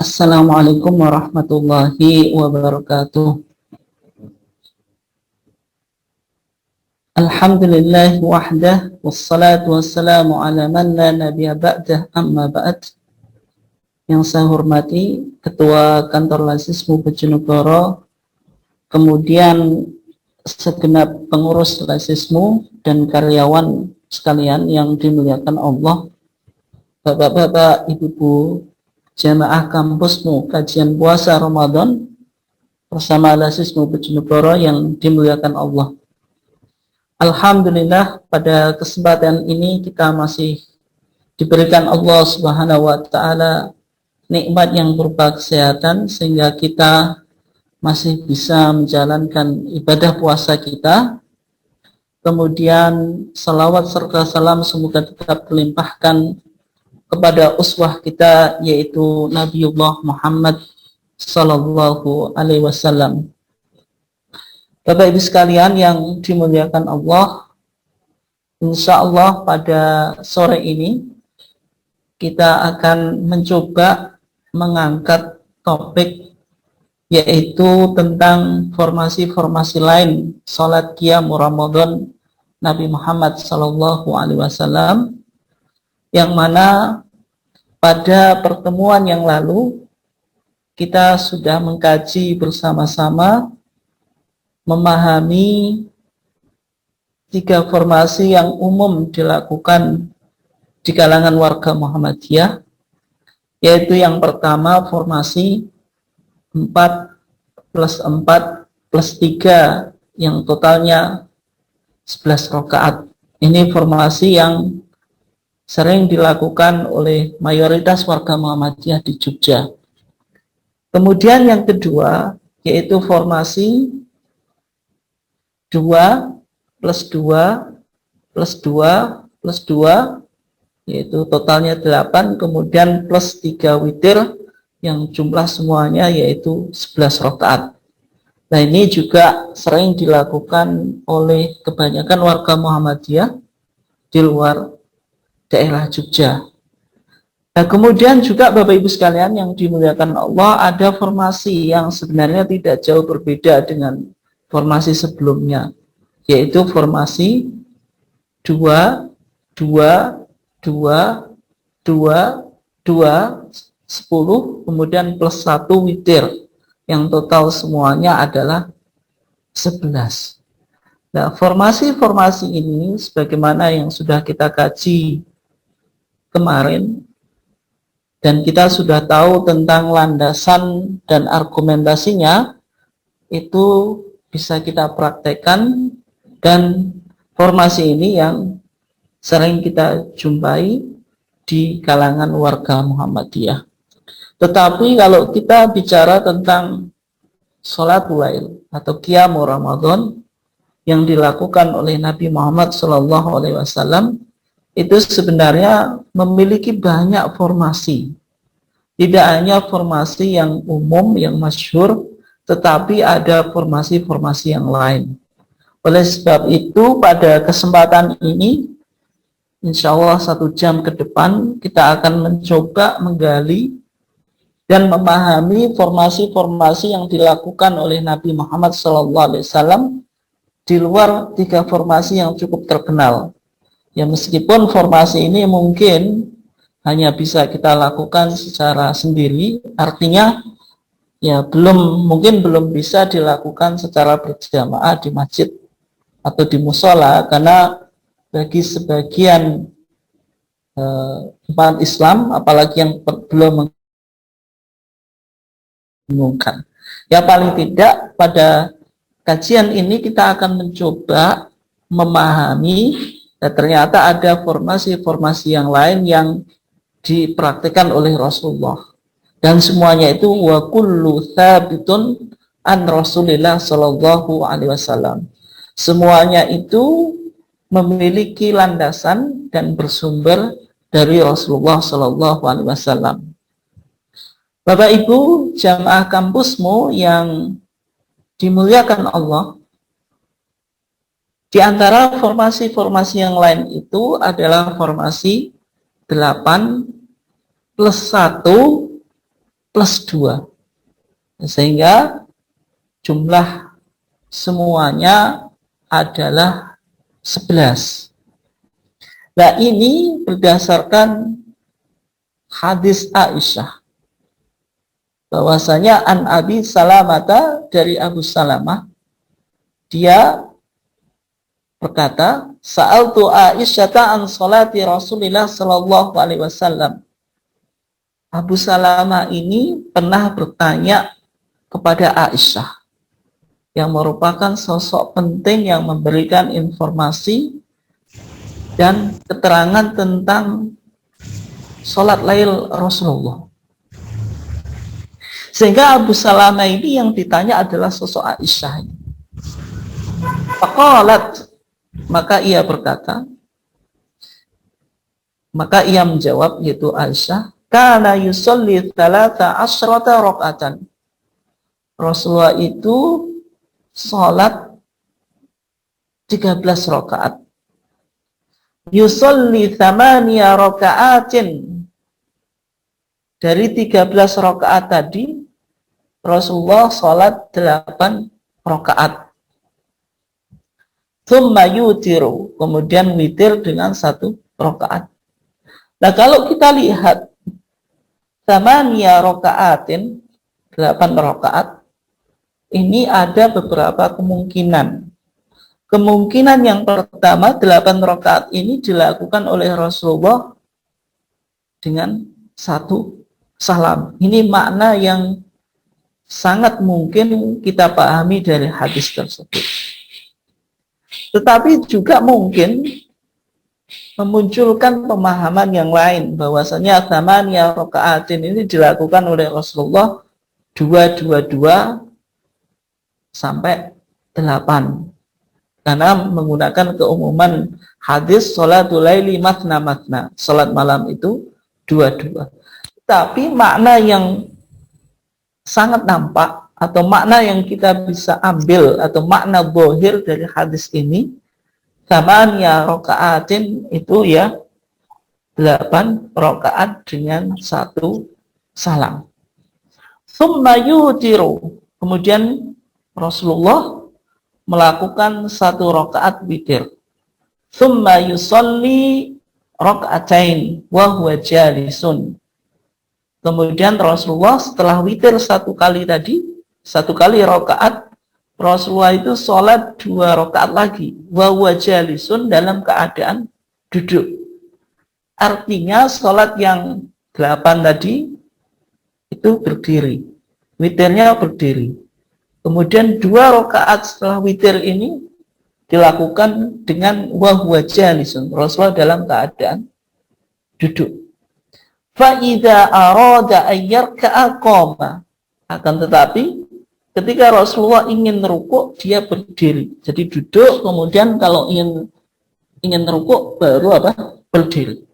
Assalamualaikum warahmatullahi wabarakatuh. Alhamdulillah wahdah, wassalatu wassalamu ala man la nabiyya ba'dah, amma ba'd. Yang saya hormati Ketua Kantor Lasismu Bojonegoro, kemudian segenap pengurus Lasismu dan karyawan sekalian yang dimuliakan Allah, Bapak-bapak, Ibu-ibu, jamaah kampusmu kajian puasa Ramadan bersama Lasismu Bojonegoro yang dimuliakan Allah. Alhamdulillah, pada kesempatan ini kita masih diberikan Allah Subhanahu wa Ta'ala nikmat yang berupa kesehatan, sehingga kita masih bisa menjalankan ibadah puasa kita. Kemudian salawat serta salam semoga tetap terlimpahkan kepada uswah kita, yaitu Nabiullah Muhammad Sallallahu Alaihi Wasallam. Bapak Ibu sekalian yang dimuliakan Allah, insya Allah pada sore ini kita akan mencoba mengangkat topik, yaitu tentang formasi-formasi lain salat qiyam Ramadan Nabi Muhammad Sallallahu Alaihi Wasallam, yang mana pada pertemuan yang lalu kita sudah mengkaji bersama-sama, memahami 3 formasi yang umum dilakukan di kalangan warga Muhammadiyah, yaitu yang pertama formasi 4+4+3 yang totalnya 11 rakaat. Ini formasi yang sering dilakukan oleh mayoritas warga Muhammadiyah di Jogja. Kemudian yang kedua yaitu formasi 2+2+2+2, yaitu totalnya 8, kemudian plus 3 witir yang jumlah semuanya yaitu 11 rakaat. Nah, ini juga sering dilakukan oleh kebanyakan warga Muhammadiyah di luar daerah Jogja. Nah, kemudian juga Bapak Ibu sekalian yang dimuliakan Allah, ada formasi yang sebenarnya tidak jauh berbeda dengan formasi sebelumnya, yaitu formasi 2, 2, 2, 2, 2, 10, kemudian plus 1 witir, yang total semuanya adalah 11. Nah, formasi-formasi ini sebagaimana yang sudah kita kaji kemarin, dan kita sudah tahu tentang landasan dan argumentasinya, itu bisa kita praktekkan, dan formasi ini yang sering kita jumpai di kalangan warga Muhammadiyah. Tetapi kalau kita bicara tentang sholat lail atau qiyam Ramadan yang dilakukan oleh Nabi Muhammad SAW, itu sebenarnya memiliki banyak formasi. Tidak hanya formasi yang umum, yang masyhur, tetapi ada formasi-formasi yang lain. Oleh sebab itu, pada kesempatan ini, insya Allah 1 jam ke depan, kita akan mencoba menggali dan memahami formasi-formasi yang dilakukan oleh Nabi Muhammad SAW di luar 3 formasi yang cukup terkenal. Ya, meskipun formasi ini mungkin hanya bisa kita lakukan secara sendiri, artinya ya mungkin belum bisa dilakukan secara berjamaah di masjid atau di musola, karena bagi sebagian umat Islam, apalagi yang belum mengumumkan. Ya, paling tidak pada kajian ini kita akan mencoba memahami, ternyata ada formasi-formasi yang lain yang dipraktikkan oleh Rasulullah, dan semuanya itu wa kullu tsabitun an Rasulillah sallallahu alaihi wasallam. Semuanya itu memiliki landasan dan bersumber dari Rasulullah sallallahu alaihi wasallam. Bapak Ibu jamaah kampusmu yang dimuliakan Allah, di antara formasi-formasi yang lain itu adalah formasi 8+1+2+1. plus 2. Sehingga jumlah semuanya adalah 11. Nah, ini berdasarkan hadis Aisyah. Bahwasanya an Abi Salamata, dari Abu Salamah, dia berkata, Sa'altu Aisyata an salati Rasulillah sallallahu alaihi wasallam. Abu Salamah ini pernah bertanya kepada Aisyah, yang merupakan sosok penting yang memberikan informasi dan keterangan tentang sholat lail Rasulullah. Sehingga Abu Salamah ini yang ditanya adalah sosok Aisyah. Faqalat, maka ia berkata, maka ia menjawab, yaitu Aisyah, kana yusolli 13 rakaatan. Rasulullah itu sholat 13 rakaat. Yusolli 8 rakaatin. Dari 13 rakaat tadi, Rasulullah sholat 8 rakaat. Tsumma yutiru, kemudian witir dengan 1 rakaat. Nah, kalau kita lihat 8 rakaatin, 8 rakaat, ini ada beberapa kemungkinan. Kemungkinan yang pertama, 8 rakaat ini dilakukan oleh Rasulullah dengan 1 salam. Ini makna yang sangat mungkin kita pahami dari hadis tersebut. Tetapi juga mungkin memunculkan pemahaman yang lain, bahwasanya 8 rakaatin ini dilakukan oleh Rasulullah 222 sampai 8. Karena menggunakan keumuman hadis sholatul laili matna matna, salat malam itu 22. Tapi makna yang sangat nampak atau makna yang kita bisa ambil atau makna zahir dari hadis ini, 8 rakaatin itu ya 8 rakaat dengan 1 salam. Tsumma yutiru, kemudian Rasulullah melakukan 1 rakaat witir. Tsumma yusolli rakaatain wa huwa jalisun. Kemudian Rasulullah setelah witir 1 kali tadi, 1 kali rakaat, Rasulullah itu sholat 2 rakaat lagi, wa huwa jalisun, dalam keadaan duduk. Artinya sholat yang 8 tadi itu berdiri, witirnya berdiri. Kemudian 2 rakaat setelah witir ini dilakukan dengan wa huwa jalisun, Rasulullah dalam keadaan duduk. Fa idza arada an yarka'a qama. Akan tetapi ketika Rasulullah ingin rukuk, dia berdiri. Jadi duduk, kemudian kalau ingin rukuk baru berdiri.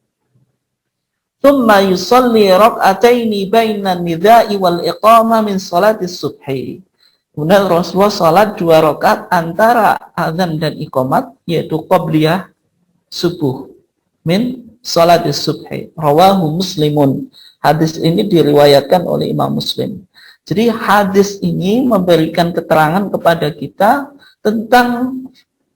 Tsumma yusalli rak'ataini bainan nidha'i wal iqamah min salati subhi. Kemudian Rasulullah salat 2 rakaat antara azan dan iqamat, yaitu qabliyah subuh, min salati subhi. Rawahu Muslimun. Hadis ini diriwayatkan oleh Imam Muslim. Jadi hadis ini memberikan keterangan kepada kita tentang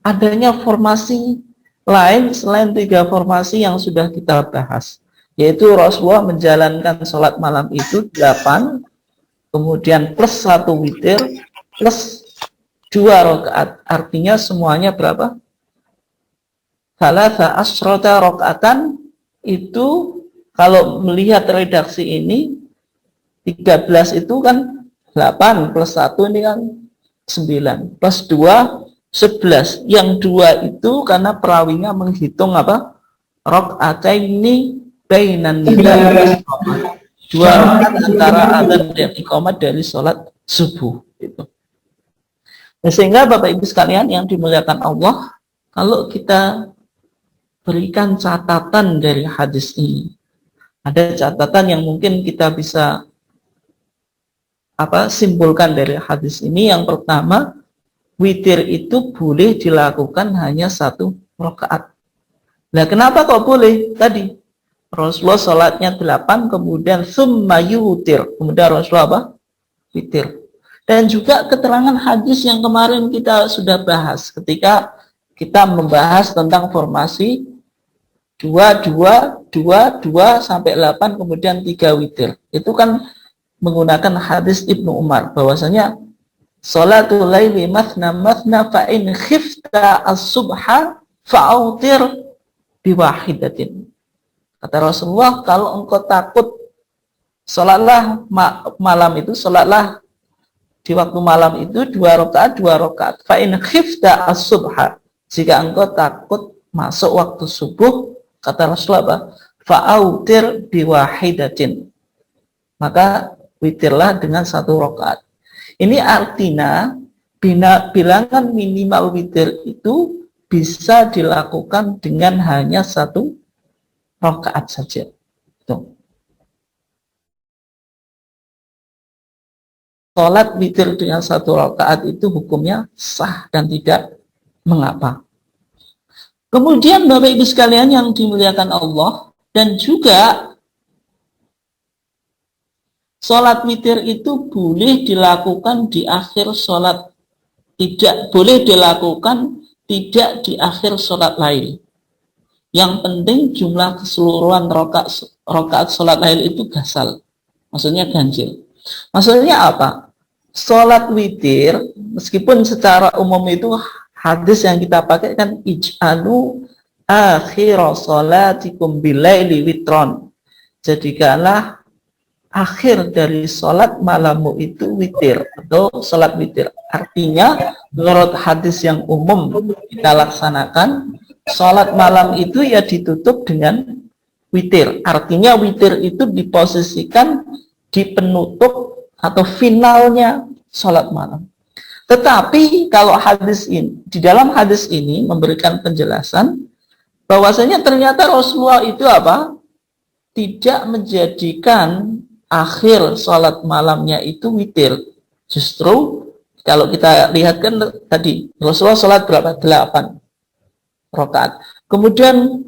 adanya formasi lain selain 3 formasi yang sudah kita bahas. Yaitu Rasulullah menjalankan sholat malam itu 8, kemudian plus 1 witir, plus 2 rakaat. Artinya semuanya berapa? Thalatha asyrata rakaatan. Itu kalau melihat redaksi ini, 13 itu kan 8, plus 1 ini kan 9, plus 2, 11. Yang 2 itu karena perawinya menghitung Rak'ataini bainan nida, 2 rakaat antara adzan dan iqamah dari sholat subuh. Gitu. Nah, sehingga Bapak Ibu sekalian yang dimuliakan Allah, kalau kita berikan catatan dari hadis ini, ada catatan yang mungkin kita bisa simpulkan dari hadis ini. Yang pertama, witir itu boleh dilakukan hanya 1 rakaat. Nah, kenapa kok boleh? Tadi Rasulullah sholatnya 8, kemudian summa yutir, kemudian Rasulullah apa? Witir. Dan juga keterangan hadis yang kemarin kita sudah bahas ketika kita membahas tentang formasi 2, 2, 2, 2 sampai 8, kemudian 3 witir. Itu kan menggunakan hadis Ibnu Umar bahwasanya sholatul laili mathna mathna fa in khifta as-subha fa'autir biwahidatin. Kata Rasulullah, kalau engkau takut sholatlah malam itu, sholatlah di waktu malam itu 2 rakaat 2 rakaat. Fa in khifta as-subha, jika engkau takut masuk waktu subuh, kata Rasulullah, fa'autir biwahidatin, maka witirlah dengan 1 rakaat. Ini artinya bilangan minimal witir itu bisa dilakukan dengan hanya 1 rakaat saja. Tuh. Sholat witir dengan 1 rakaat itu hukumnya sah dan tidak mengapa. Kemudian Bapak Ibu sekalian yang dimuliakan Allah, dan juga sholat witir itu boleh dilakukan di akhir sholat, tidak boleh dilakukan tidak di akhir sholat lail. Yang penting jumlah keseluruhan rakaat sholat lail itu gasal, maksudnya ganjil. Maksudnya apa? Sholat witir, meskipun secara umum itu hadis yang kita pakai kan ij'alu akhir sholatikum bilaili witron. Jadikanlah akhir dari sholat malammu itu witir atau sholat witir. Artinya menurut hadis yang umum kita laksanakan, sholat malam itu ya ditutup dengan witir. Artinya witir itu diposisikan di penutup atau finalnya sholat malam. Tetapi kalau hadis ini, di dalam hadis ini memberikan penjelasan bahwasanya ternyata Rasulullah itu apa? Tidak menjadikan akhir sholat malamnya itu witir. Justru kalau kita lihat kan tadi Rasulullah sholat berapa? 8 rakaat. Kemudian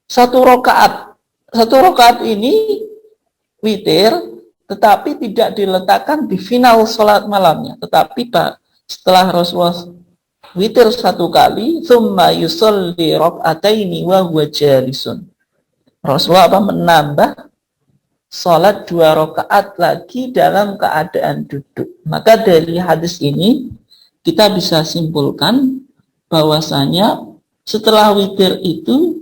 1 rakaat ini witir, tetapi tidak diletakkan di final sholat malamnya. Tetapi setelah Rasulullah witir 1 kali, thumma yusolli raka'ataini wa huwa jalisun. Rasulullah menambah sholat 2 rakaat lagi dalam keadaan duduk. Maka dari hadis ini kita bisa simpulkan bahwasanya setelah witir itu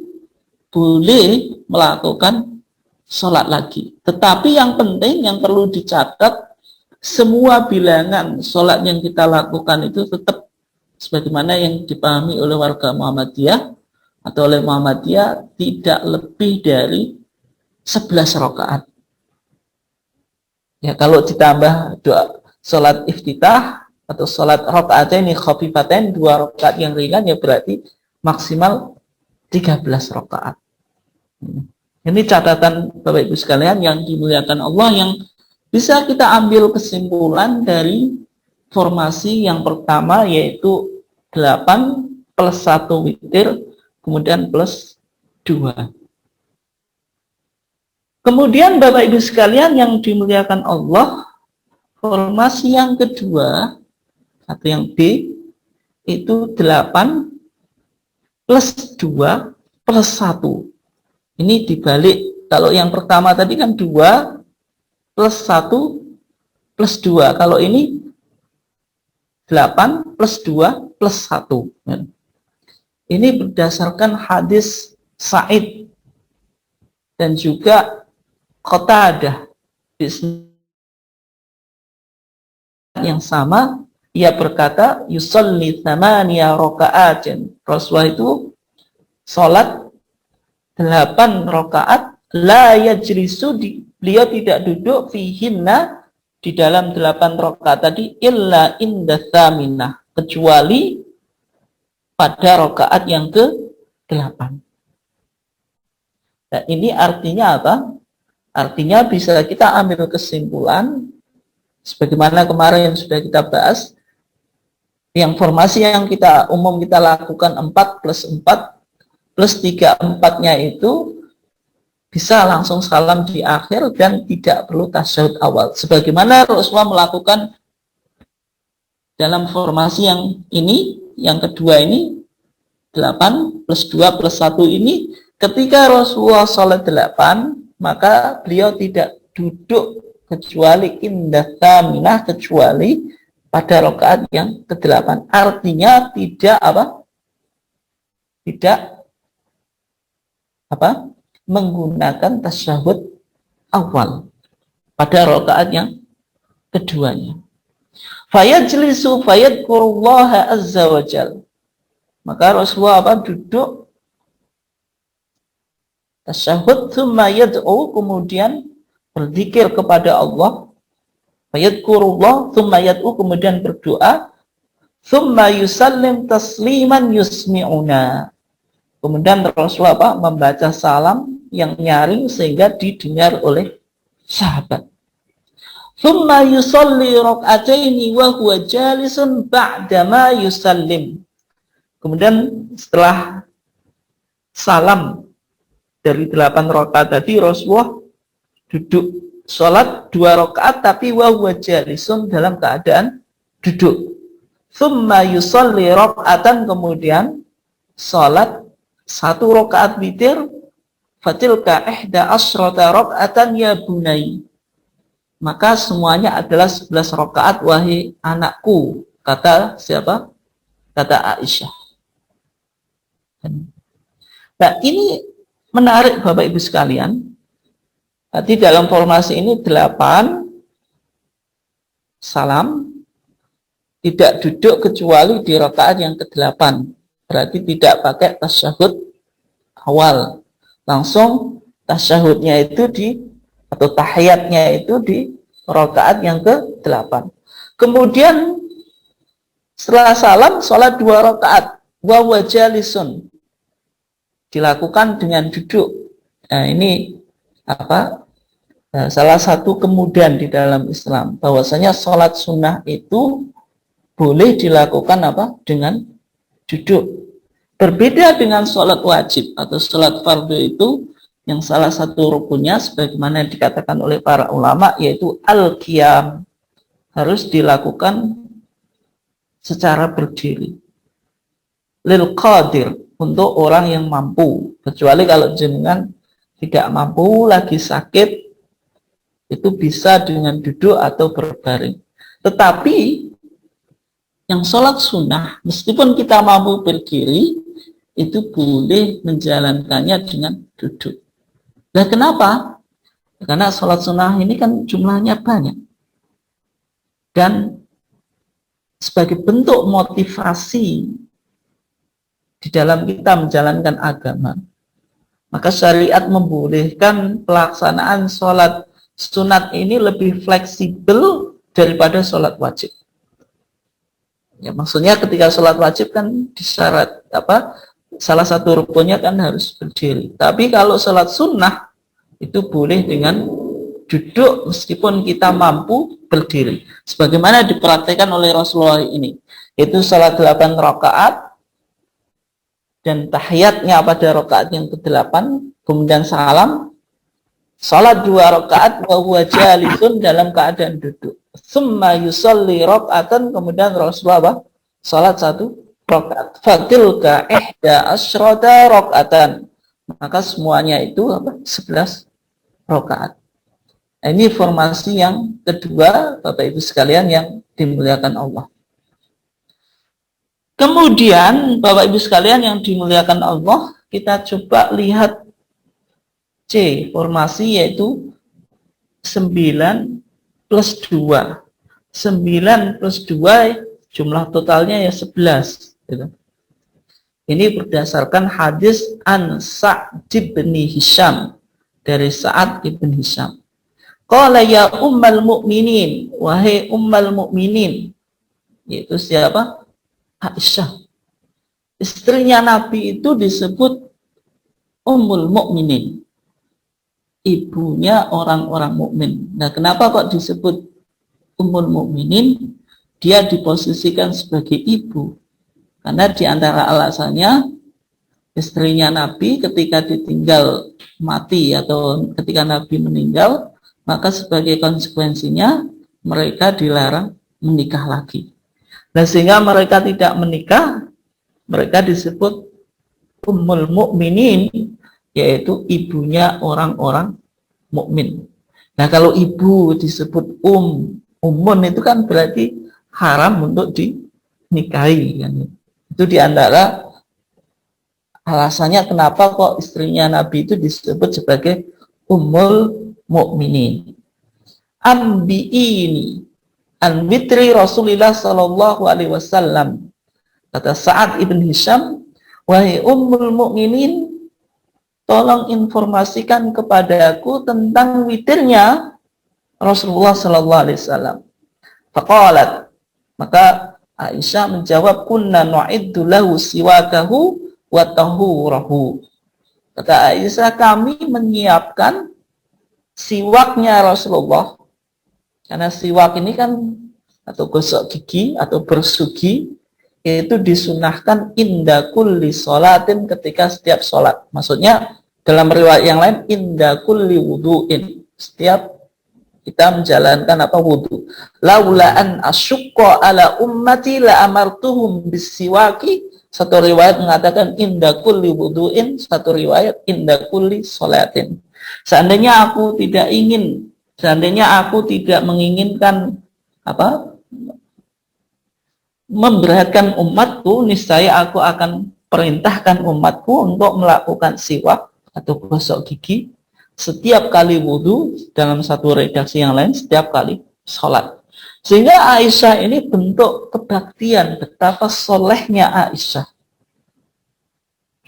boleh melakukan sholat lagi. Tetapi yang penting, yang perlu dicatat, semua bilangan sholat yang kita lakukan itu tetap sebagaimana yang dipahami oleh warga Muhammadiyah atau oleh Muhammadiyah, tidak lebih dari 11 rakaat. Ya, kalau ditambah sholat iftitah atau sholat rakaatain khafifatain, 2 rakaat yang ringan, ya berarti maksimal 13 rakaat. Ini catatan Bapak Ibu sekalian yang dimuliakan Allah, yang bisa kita ambil kesimpulan dari formasi yang pertama, yaitu 8 plus 1 witir, kemudian plus 2. Kemudian Bapak Ibu sekalian yang dimuliakan Allah, formasi yang kedua atau yang B itu 8 plus 2 plus 1. Ini dibalik. Kalau yang pertama tadi kan 2 plus 1 plus 2. Kalau ini 8 plus 2 plus 1. Ini berdasarkan hadis Sa'id dan juga Qatadah yang sama. Ia berkata, yusalli thamaniya raka'atin. Rasulullah itu sholat 8 rakaat, la yajlisu, beliau tidak duduk fihinna, di dalam 8 rakaat tadi, illa inda thaminah, kecuali pada rakaat yang ke-8. Nah, ini artinya apa? Artinya bisa kita ambil kesimpulan sebagaimana kemarin yang sudah kita bahas, yang formasi yang kita umum kita lakukan 4 plus 4 plus 3, 4-nya itu bisa langsung salam di akhir dan tidak perlu tasyahud awal. Sebagaimana Rasulullah melakukan dalam formasi yang ini, yang kedua ini, 8 plus 2 plus 1 ini, ketika Rasulullah sholat 8, maka beliau tidak duduk kecuali indah taminah, kecuali pada rakaat yang ke-8. Artinya tidak menggunakan tasyahud awal pada rakaat yang keduanya. Fayajlisu fayadkurullaha azza wa jal. Maka Rasulullah duduk tasyahud, thumma yad'u, kemudian berzikir kepada Allah, fayadkurullah, thumma yad'u, kemudian berdoa, thumma yusallim tasliman yusmi'una. Kemudian Rasulullah membaca salam yang nyaring sehingga didengar oleh sahabat. Thumma yusalli rak'ataini wa huwa jalisun ba'dama yusallim. Kemudian setelah salam dari 8 rakaat tadi, Rasulullah duduk sholat 2 rakaat tapi wa huwa jalisun, dalam keadaan duduk. Thumma yusalli rak'atan, kemudian sholat 1 rakaat witir, fatilka ihda asyrata rak'atan ya bunai. Maka semuanya adalah 11 rakaat wahai anakku, kata siapa? Kata Aisyah. Nah, ini menarik Bapak Ibu sekalian. Nanti dalam formasi ini 8 salam, tidak duduk kecuali di rakaat yang ke-8. Berarti tidak pakai tasyahud awal. Langsung tasyahudnya itu atau tahiyatnya itu di rakaat yang ke-8. Kemudian setelah salam, sholat 2 rakaat wa wajalisun, dilakukan dengan duduk. Nah, ini salah satu kemudian di dalam Islam, bahwasanya sholat sunnah itu boleh dilakukan dengan duduk. Berbeda dengan sholat wajib atau sholat fardu itu, yang salah satu rukunnya sebagaimana dikatakan oleh para ulama, yaitu al-qiyam, harus dilakukan secara berdiri. Lil qadir, untuk orang yang mampu, kecuali kalau jenengan tidak mampu, lagi sakit, itu bisa dengan duduk atau berbaring. Tetapi yang sholat sunnah, meskipun kita mampu berdiri, itu boleh menjalankannya dengan duduk. Nah, kenapa? Karena sholat sunnah ini kan jumlahnya banyak. Dan sebagai bentuk motivasi di dalam kita menjalankan agama, maka syariat membolehkan pelaksanaan sholat sunat ini lebih fleksibel daripada sholat wajib. Ya, maksudnya ketika sholat wajib kan disyarat salah satu rukunnya kan harus berdiri. Tapi kalau sholat sunnah itu boleh dengan duduk meskipun kita mampu berdiri. Sebagaimana dipraktikkan oleh Rasulullah ini. Itu sholat 8 rakaat dan tahiyatnya pada rakaat yang ke-8, kemudian salam, salat 2 rakaat wa huwa jalisun, dalam keadaan duduk. Summa yusalli raka'atan, kemudian Rasulullah salat 1 rakaat. Fatilka ihda asyrata raka'atan. Maka semuanya itu 11 rakaat. Ini formasi yang kedua, Bapak Ibu sekalian yang dimuliakan Allah. Kemudian Bapak Ibu sekalian yang dimuliakan Allah, kita coba lihat C, formasi yaitu 9 plus 2. 9 plus 2 jumlah totalnya ya 11. Gitu. Ini berdasarkan hadis an Sa'd bin Hisham, dari Sa'ad bin Hisham. Qala ya ummal mu'minin, wahai ummal mu'minin, yaitu siapa? Aisyah. Istrinya Nabi itu disebut Ummul Mukminin, ibunya orang-orang mukmin. Nah, kenapa kok disebut Ummul Mukminin? Dia diposisikan sebagai ibu karena di antara alasannya istrinya Nabi ketika ditinggal mati atau ketika Nabi meninggal, maka sebagai konsekuensinya mereka dilarang menikah lagi. Nah, sehingga mereka tidak menikah, mereka disebut Ummul Mukminin, yaitu ibunya orang-orang mukmin. Nah, kalau ibu disebut ummun itu kan berarti haram untuk dinikahi kan. Itu diantara alasannya kenapa kok istrinya Nabi itu disebut sebagai Ummul Mukminin. Ambi'ini an witri Rasulullah sallallahu alaihi wasallam. Kata Sa'ad ibn Hisham, wahai Ummul Mukminin, tolong informasikan kepadaku tentang witirnya Rasulullah sallallahu alaihi wasallam. Faqalat, maka Aisyah menjawab, kunna nu'iddu lahu siwakahu wa tahurahu. Kata Aisyah, kami menyiapkan siwaknya Rasulullah. Karena siwak ini kan atau gosok gigi atau bersugi itu disunahkan inda kulli sholatin, ketika setiap sholat. Maksudnya dalam riwayat yang lain inda kulli wudu'in, setiap kita menjalankan wudu. Laula an asyukka ala ummati la amartuhum bisiwaki. Satu riwayat mengatakan inda kulli wudu'in, satu riwayat inda kulli sholatin. Seandainya aku tidak menginginkan memberatkan umatku, niscaya aku akan perintahkan umatku untuk melakukan siwak atau gosok gigi setiap kali wudhu, dalam satu redaksi yang lain setiap kali sholat. Sehingga Aisyah ini bentuk kebaktian, betapa solehnya Aisyah.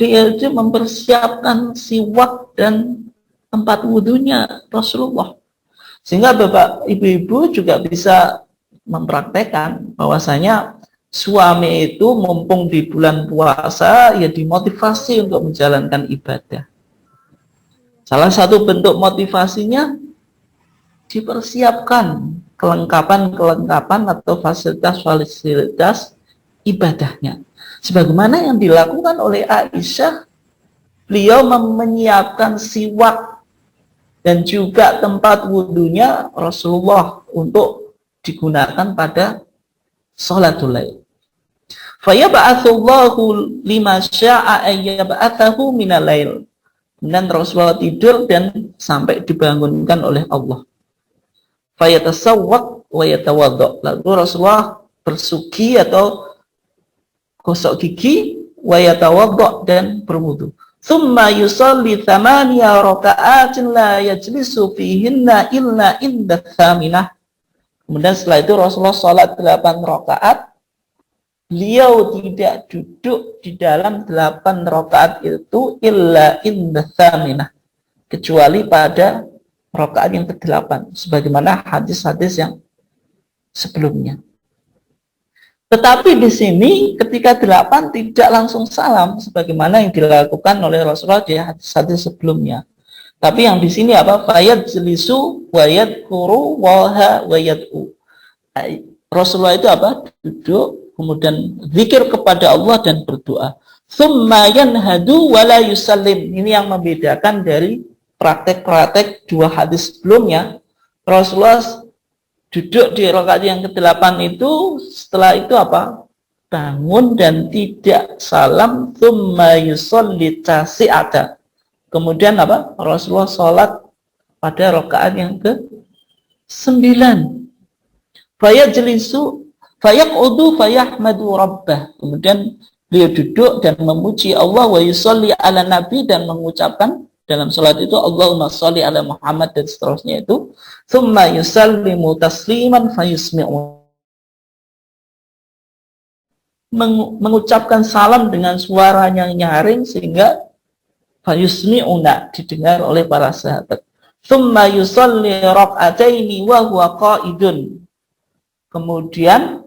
Dia itu mempersiapkan siwak dan tempat wudhunya Rasulullah. Sehingga bapak ibu-ibu juga bisa mempraktekkan bahwasanya suami itu mumpung di bulan puasa ya dimotivasi untuk menjalankan ibadah. Salah satu bentuk motivasinya dipersiapkan kelengkapan atau fasilitas ibadahnya. Sebagaimana yang dilakukan oleh Aisyah, beliau menyiapkan siwak dan juga tempat wudhunya Rasulullah untuk digunakan pada sholatul lail. Fayab'atsullahu lima sya'a ayyab'atsahu minal lail. Dan Rasulullah tidur dan sampai dibangunkan oleh Allah. Fayatasawwaq wa yatawadda. Lalu Rasulullah bersugi atau gosok gigi, wa yatawadda, dan berwudu. Thumma yusalli 8 raka'atin la yajlisu fihinna illa inda tsaminah. Kemudian setelah itu Rasulullah salat 8 rakaat. Beliau tidak duduk di dalam 8 rakaat itu illa inda tsaminah, kecuali pada rakaat yang ke-8, sebagaimana hadis-hadis yang sebelumnya. Tetapi di sini ketika 8 tidak langsung salam sebagaimana yang dilakukan oleh Rasulullah di hadis-hadis sebelumnya. Tapi yang di sini fayajlisu wa yadhkuru wa yad'u. Rasulullah itu duduk, kemudian zikir kepada Allah dan berdoa. Tsumma yanhadu wa la yusallim. Ini yang membedakan dari praktek-praktek 2 hadis sebelumnya. Rasulullah duduk di rakaat yang ke-8 itu, setelah itu bangun dan tidak salam. Tsumma yusalli tasi'ata. Kemudian Rasulullah salat pada rakaat yang ke-9. Fayajlisu fayaqudu fayahmadu rabbah. Kemudian beliau duduk dan memuji Allah, wa yusalli ala nabi, dan mengucapkan dalam salat itu Allahumma sholli ala Muhammad, dan seterusnya itu. Tsumma yusallimu tasliman fayusmi'u. Mengucapkan salam dengan suara yang nyaring sehingga fayusmi'una, didengar oleh para sahabat. Tsumma yusalli rak'ataini wa huwa qa'idun. Kemudian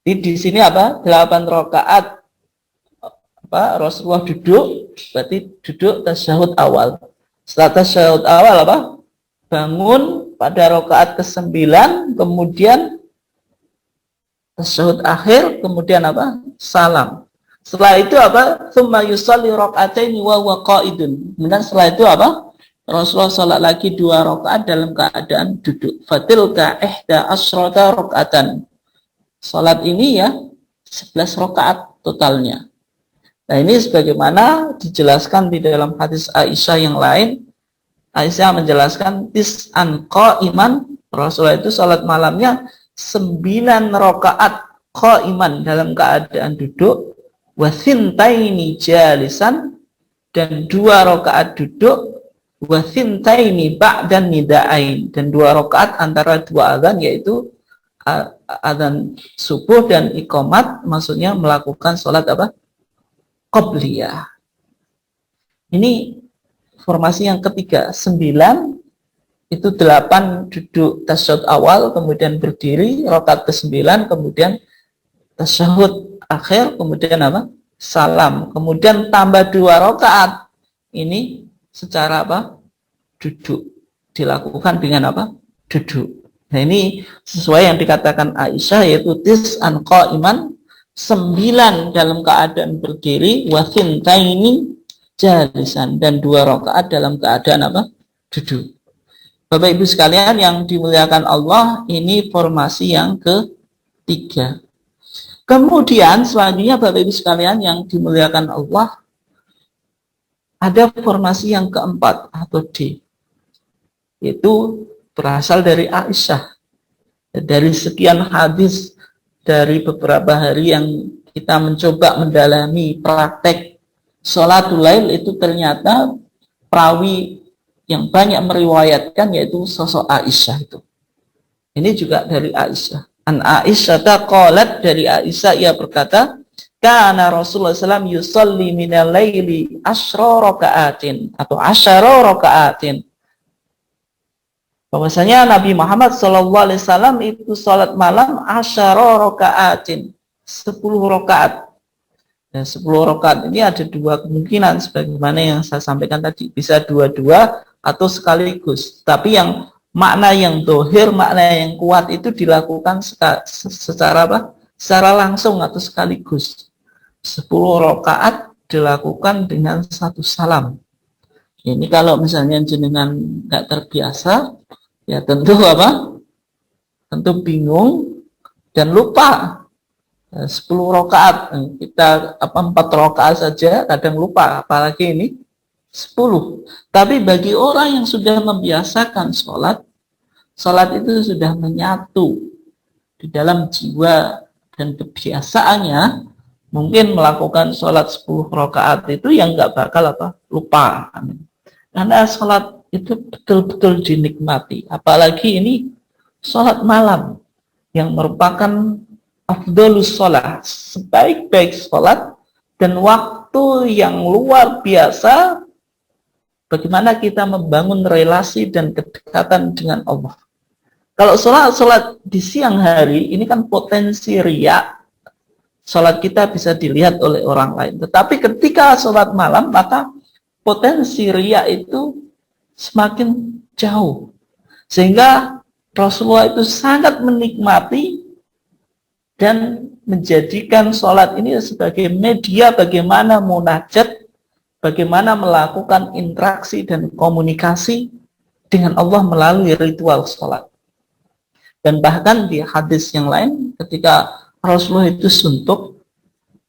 di sini 8 rakaat Rasulullah duduk, berarti duduk tasyahud awal. Setelah tasyahud awal bangun pada rakaat ke-9, kemudian tasyahud akhir, kemudian salam. Setelah itu apa? Tsumma yusalli raka'ataini wa huwa qa'idun. Kemudian setelah itu apa? Rasulullah salat lagi 2 rakaat dalam keadaan duduk. Fatilka ihda asyrata raka'atan. Salat ini ya 11 rakaat totalnya. Nah, ini sebagaimana dijelaskan di dalam hadis Aisyah yang lain. Aisyah menjelaskan tis'an qa'iman. Rasulullah itu salat malamnya 9 rakaat qa'iman dalam keadaan duduk, wa thintaini jalisan, dan 2 rakaat duduk, wa thintaini ba'dan nida'ain, dan 2 rakaat antara 2 azan, yaitu azan subuh dan iqamat, maksudnya melakukan salat apa? Qabliyah. Ini formasi yang ketiga. 9 itu 8 duduk tasyahud awal, kemudian berdiri rakaat ke-9, kemudian tasyahud akhir, kemudian apa? Salam, kemudian tambah 2 rakaat. Ini secara apa? Duduk. Dilakukan dengan apa? Duduk. Nah, ini sesuai yang dikatakan Aisyah, yaitu tis'an qa'iman, 9 dalam keadaan berdiri, wa thintaini jalisan, dan 2 rakaat dalam keadaan apa? Duduk. Bapak Ibu sekalian yang dimuliakan Allah, ini formasi yang ketiga. Kemudian selanjutnya Bapak Ibu sekalian yang dimuliakan Allah, ada formasi yang keempat atau D. Itu berasal dari Aisyah. Dari sekian hadis, dari beberapa hari yang kita mencoba mendalami praktek sholatul lail, itu ternyata perawi yang banyak meriwayatkan yaitu sosok Aisyah itu. Ini juga dari Aisyah. An Aisyah qalat, dari Aisyah ia berkata, kana Rasulullah SAW yusalli minal laili asyra raka'atin atau asyara raka'atin. Bahwasanya Nabi Muhammad SAW itu salat malam asyara raka'atin, 10 rakaat. Dan 10 rakaat ini ada 2 kemungkinan sebagaimana yang saya sampaikan tadi, bisa 2-2 atau sekaligus. Tapi yang makna yang dohir, makna yang kuat itu dilakukan secara apa? Secara langsung atau sekaligus. 10 rakaat dilakukan dengan 1 salam. Ini kalau misalnya jenengan nggak terbiasa, ya tentu apa? Tentu bingung dan lupa. 10 rakaat, kita 4 rakaat saja kadang lupa, apalagi ini 10. Tapi bagi orang yang sudah membiasakan sholat itu sudah menyatu di dalam jiwa dan kebiasaannya, mungkin melakukan sholat 10 rakaat itu yang nggak bakal lupa. Karena sholat itu betul-betul dinikmati. Apalagi ini sholat malam yang merupakan afdhalus sholat, sebaik-baik sholat, dan waktu yang luar biasa bagaimana kita membangun relasi dan kedekatan dengan Allah. Kalau sholat di siang hari, ini kan potensi riya. Sholat kita bisa dilihat oleh orang lain. Tetapi ketika sholat malam, maka potensi riya itu semakin jauh. Sehingga Rasulullah itu sangat menikmati dan menjadikan sholat ini sebagai media bagaimana munajat, bagaimana melakukan interaksi dan komunikasi dengan Allah melalui ritual sholat. Dan bahkan di hadis yang lain, ketika Rasulullah itu suntuk,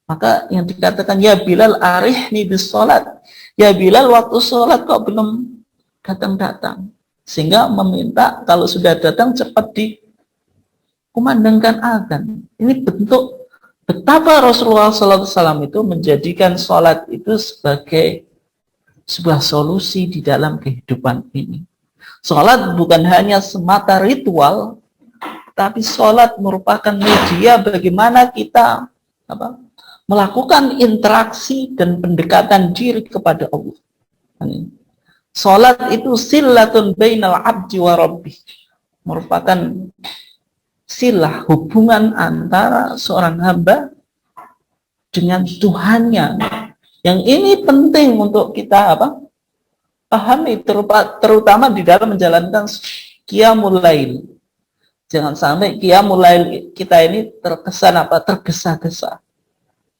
maka yang dikatakan, ya Bilal arihni bis sholat. Ya Bilal, waktu sholat kok belum datang-datang. Sehingga meminta kalau sudah datang cepat dikumandangkan azan. Ini bentuk betapa Rasulullah SAW itu menjadikan sholat itu sebagai sebuah solusi di dalam kehidupan ini. Sholat bukan hanya semata ritual, tapi sholat merupakan media bagaimana kita melakukan interaksi dan pendekatan diri kepada Allah. Sholat itu silatun bainal abdi wa rabbih, merupakan silah, hubungan antara seorang hamba dengan Tuhannya. Yang ini penting untuk kita pahami, terutama di dalam menjalankan qiyamul lail. Jangan sampai qiyamul lail kita ini terkesan tergesa-gesa.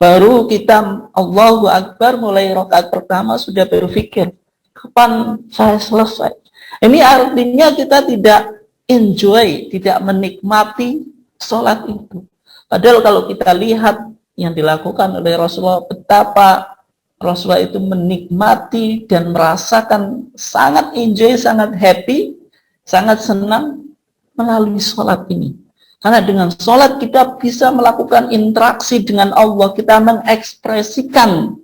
Baru kita Allahu Akbar mulai rakaat pertama sudah berpikir, kapan saya selesai? Ini artinya kita tidak enjoy, tidak menikmati sholat itu. Padahal kalau kita lihat yang dilakukan oleh Rasulullah, betapa Rasulullah itu menikmati dan merasakan sangat enjoy, sangat happy, sangat senang melalui sholat ini. Karena dengan sholat kita bisa melakukan interaksi dengan Allah, kita mengekspresikan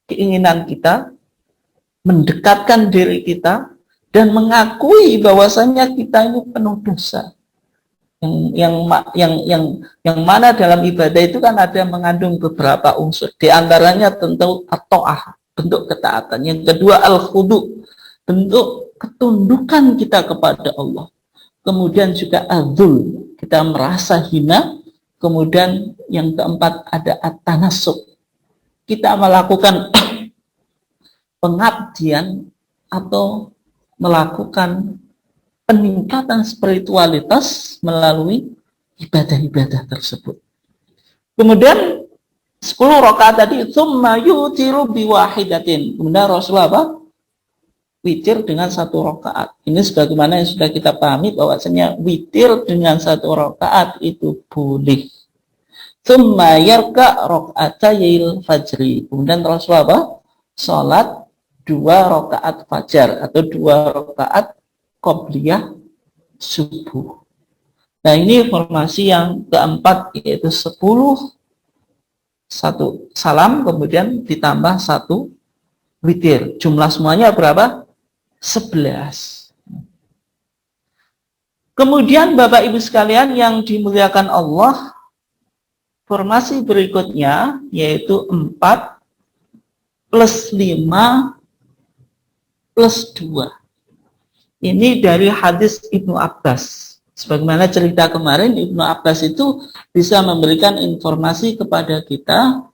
keinginan kita, mendekatkan diri kita, dan mengakui bahwasanya kita ini penuh dosa. Yang mana dalam ibadah itu kan ada mengandung beberapa unsur. Di antaranya tentu at-ta'ah, bentuk ketaatan. Yang kedua al-khudu, bentuk ketundukan kita kepada Allah. Kemudian juga adzul, kita merasa hina. Kemudian yang keempat ada at-tanassuk, kita melakukan pengabdian atau melakukan peningkatan spiritualitas melalui ibadah-ibadah tersebut. Kemudian 10 rakaat tadi, tsumma yutiru biwahidatin. Kemudian Rasulullah apa? Witir dengan 1 rakaat. Ini sebagaimana yang sudah kita pahami bahwasanya witir dengan 1 rakaat itu boleh. Tsumma yarka raka'atayil fajri. Kemudian Rasulullah apa? Salat 2 rakaat fajar atau 2 rakaat qobliyah subuh. Nah, ini informasi yang keempat, yaitu 10 1 salam kemudian ditambah 1 witir. Jumlah semuanya berapa? 11. Kemudian Bapak Ibu sekalian yang dimuliakan Allah, formasi berikutnya yaitu 4 plus 5 plus 2. Ini dari hadis Ibnu Abbas. Sebagaimana cerita kemarin, Ibnu Abbas itu bisa memberikan informasi kepada kita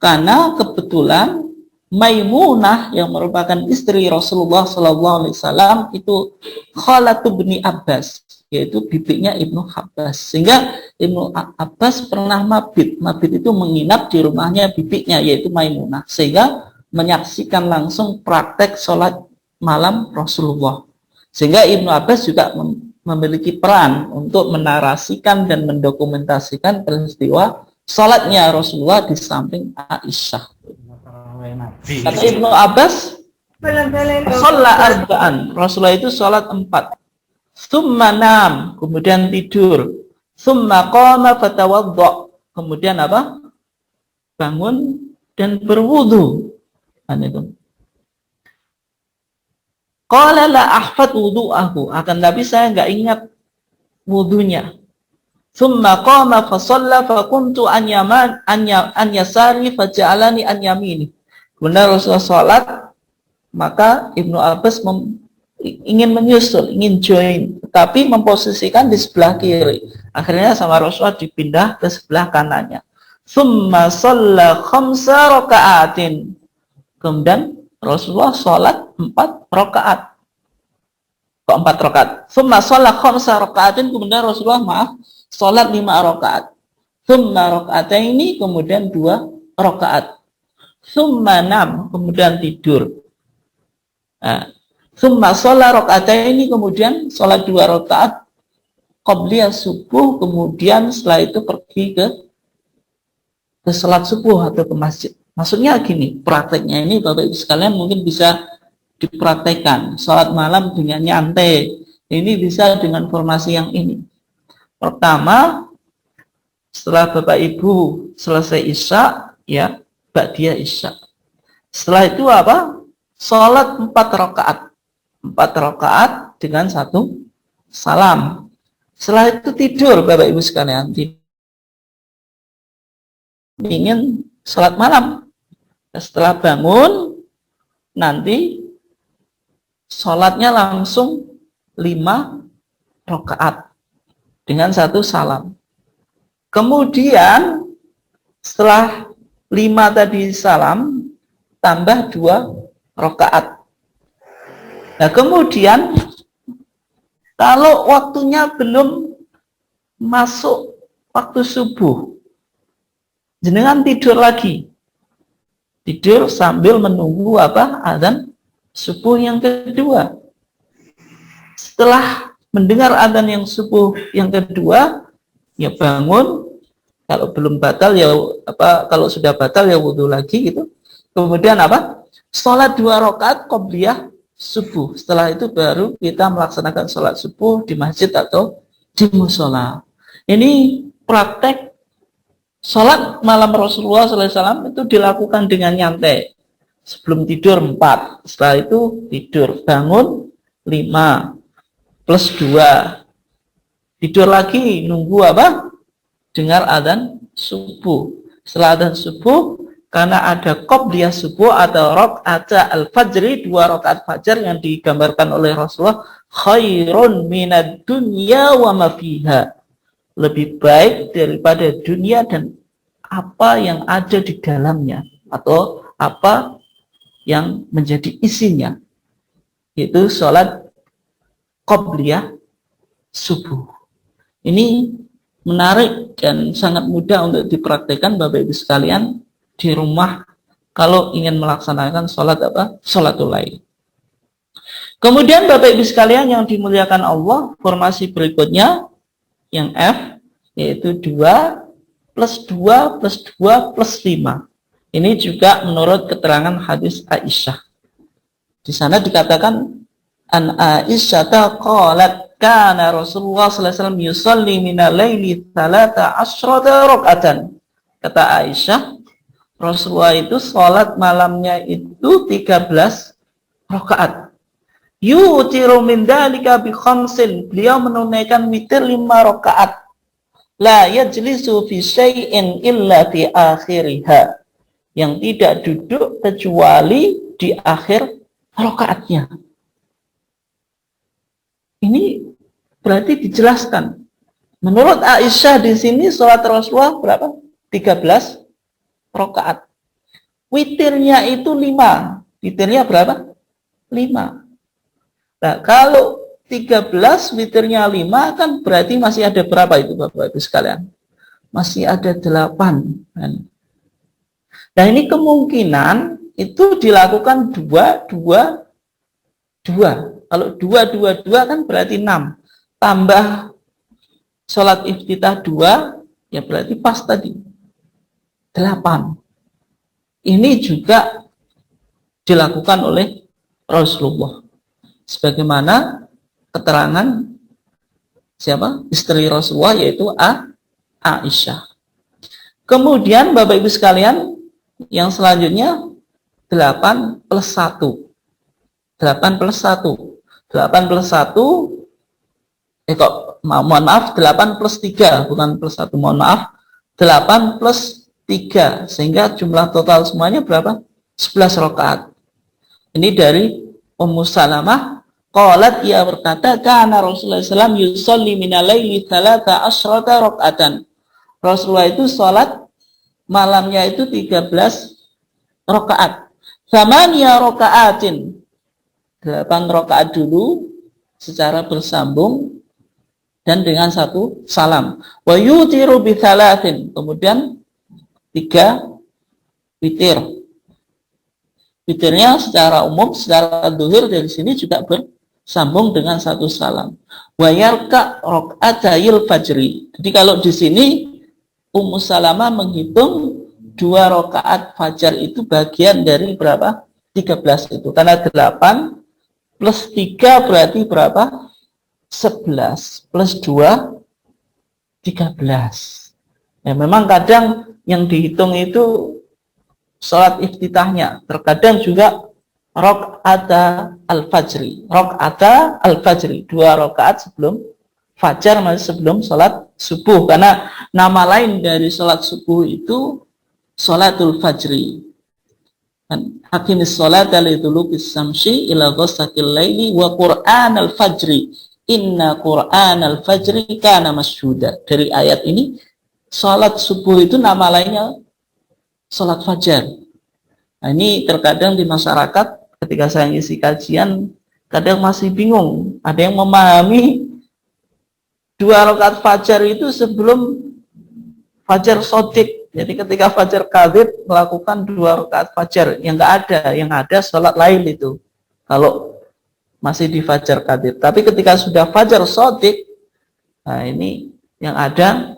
karena kebetulan Maimunah yang merupakan istri Rasulullah SAW itu khalatu bni Abbas, yaitu bibinya Ibnu Abbas. Sehingga Ibnu Abbas pernah mabit. Mabit itu menginap di rumahnya bibinya, yaitu Maimunah. Sehingga menyaksikan langsung praktek sholat malam Rasulullah. Sehingga Ibnu Abbas juga memiliki peran untuk menarasikan dan mendokumentasikan peristiwa sholatnya Rasulullah di samping Aisyah. Kata Ibnu Abbas, sholat arba'an, Rasulullah itu sholat 4. Tsumma nam, kemudian tidur. Tsumma qama fatawadda, kemudian apa? Bangun dan berwudu. Qala la ahfad wudu'ahu, akan tapi saya enggak ingat wudunya. Tsumma qama fa shalla fa kuntu an yasari fa ja'alani an yamini. Kemudian Rasulullah sholat, maka Ibnu Abbas ingin menyusul, ingin join, tetapi memposisikan di sebelah kiri. Akhirnya sama Rasulullah dipindah ke sebelah kanannya. Tsumma shalla 5 raka'atin. Kemudian Rasulullah sholat 4 rakaat. Kok 4 rakaat? Tsumma shalla 5 raka'atin, kemudian Rasulullah sholat 5 rakaat. Tsumma raka'ataini, kemudian 2 rakaat. Tsumma nam, kemudian tidur. Tsumma sholat raka'ataini, kemudian sholat 2 rakaat qobliyah subuh, kemudian setelah itu pergi ke sholat subuh atau ke masjid. Maksudnya gini, prakteknya ini Bapak Ibu sekalian mungkin bisa dipraktekkan. Sholat malam dengan nyantai. Ini bisa dengan formasi yang ini. Pertama, setelah Bapak Ibu selesai Isya, ya, ba'diyah Isya. Setelah itu apa? Sholat 4 rakaat. 4 rakaat dengan 1 salam. Setelah itu tidur Bapak Ibu sekalian. Ingin sholat malam. Setelah bangun, nanti sholatnya langsung 5 rakaat dengan 1 salam. Kemudian setelah 5 tadi salam, tambah 2 rakaat. Nah, kemudian kalau waktunya belum masuk waktu subuh, jenengan tidur lagi. Tidur sambil menunggu azan subuh yang kedua. Setelah mendengar azan yang subuh yang kedua, ya bangun. Kalau belum batal ya kalau sudah batal ya wudhu lagi gitu. Kemudian sholat 2 rakaat qobliyah subuh. Setelah itu baru kita melaksanakan sholat subuh di masjid atau di musola. Ini praktek sholat malam Rasulullah SAW itu dilakukan dengan nyantai. Sebelum tidur 4, setelah itu tidur, bangun 5, plus 2. Tidur lagi, nunggu dengar adzan subuh. Setelah adzan subuh, karena ada qobliyah subuh atau rakaat al-fajri, 2 rakaat fajar yang digambarkan oleh Rasulullah, khairun minad dunya wa ma fiha. Lebih baik daripada dunia dan apa yang ada di dalamnya, atau apa yang menjadi isinya. Itu sholat qobliyah subuh. Ini menarik dan sangat mudah untuk dipraktikkan Bapak Ibu sekalian di rumah kalau ingin melaksanakan sholatul lail. Kemudian Bapak Ibu sekalian yang dimuliakan Allah, formasi berikutnya yang F, yaitu 2 plus 2 plus 2 plus 5. Ini juga menurut keterangan hadis Aisyah. Di sana dikatakan an Aisyah qalat kana Rasulullah sallallahu alaihi wasallam yusalli minal laili 13 rakaatan. Kata Aisyah, Rasulullah itu sholat malamnya itu 13 rakaat. Yutiru min dalika bi khamsin. Beliau menunaikan witir 5 rakaat. La yajlisu fi syai'in illa fi akhiriha. Yang tidak duduk kecuali di akhir rakaatnya. Ini berarti dijelaskan. Menurut Aisyah di sini sholat Rasulullah berapa? 13 rakaat. Witirnya itu 5. Witirnya berapa? 5. Nah, kalau 13 witirnya 5 kan berarti masih ada berapa itu Bapak Ibu sekalian? Masih ada 8 kan? Nah, ini kemungkinan itu dilakukan 2, 2, 2. Kalau 2, 2, 2 kan berarti 6. Tambah sholat iftitah 2, ya berarti pas tadi 8. Ini juga dilakukan oleh Rasulullah. Sebagaimana keterangan siapa? Istri Rasulullah, yaitu Aisyah. Kemudian Bapak Ibu sekalian, yang selanjutnya 8 plus 1. 8 plus 1. 8 plus 1, mohon maaf, 8 plus 3, bukan plus 1, mohon maaf. 8 plus 3, sehingga jumlah total semuanya berapa? 11 rakaat. Ini dari Ummu Salamah. Qalat, ia berkata, kana Rasulullah SAW yusalli minal laili 13 rakaatan. Rasulullah itu sholat malamnya itu 13 rakaat. Thamaniya rakaatin. 8 rakaat dulu secara bersambung dan dengan 1 salam. Wa yutiru bi thalathin. Kemudian 3 witir. Witirnya secara umum, secara zuhur dari sini juga bersambung dengan 1 salam. Wa yarka raka'atayil fajri. Jadi kalau di sini Ummu Salamah menghitung 2 rakaat fajar itu bagian dari berapa? 13 itu. Karena 8 plus 3 berarti berapa? 11 plus 2 13. Ya, memang kadang yang dihitung itu sholat iftitahnya, terkadang juga rakaat al-fajri. Rakaat al-fajri, 2 rakaat sebelum fajar, masih sebelum sholat subuh. Karena nama lain dari sholat subuh itu sholatul fajri. Hakimis sholat lidulukis samsi ila ghasaqil laili wa qur'an al-fajri. Inna qur'an al-fajri kana masyhuda. Dari ayat ini, sholat subuh itu nama lainnya sholat fajar. Nah, ini terkadang di masyarakat ketika saya ngisi kajian, kadang masih bingung. Ada yang memahami 2 rakaat fajar itu sebelum fajar sodik. Jadi ketika fajar kadzib melakukan 2 rakaat fajar, yang enggak ada, yang ada sholat lain itu. Kalau masih di fajar kadzib. Tapi ketika sudah fajar shadiq, nah ini yang ada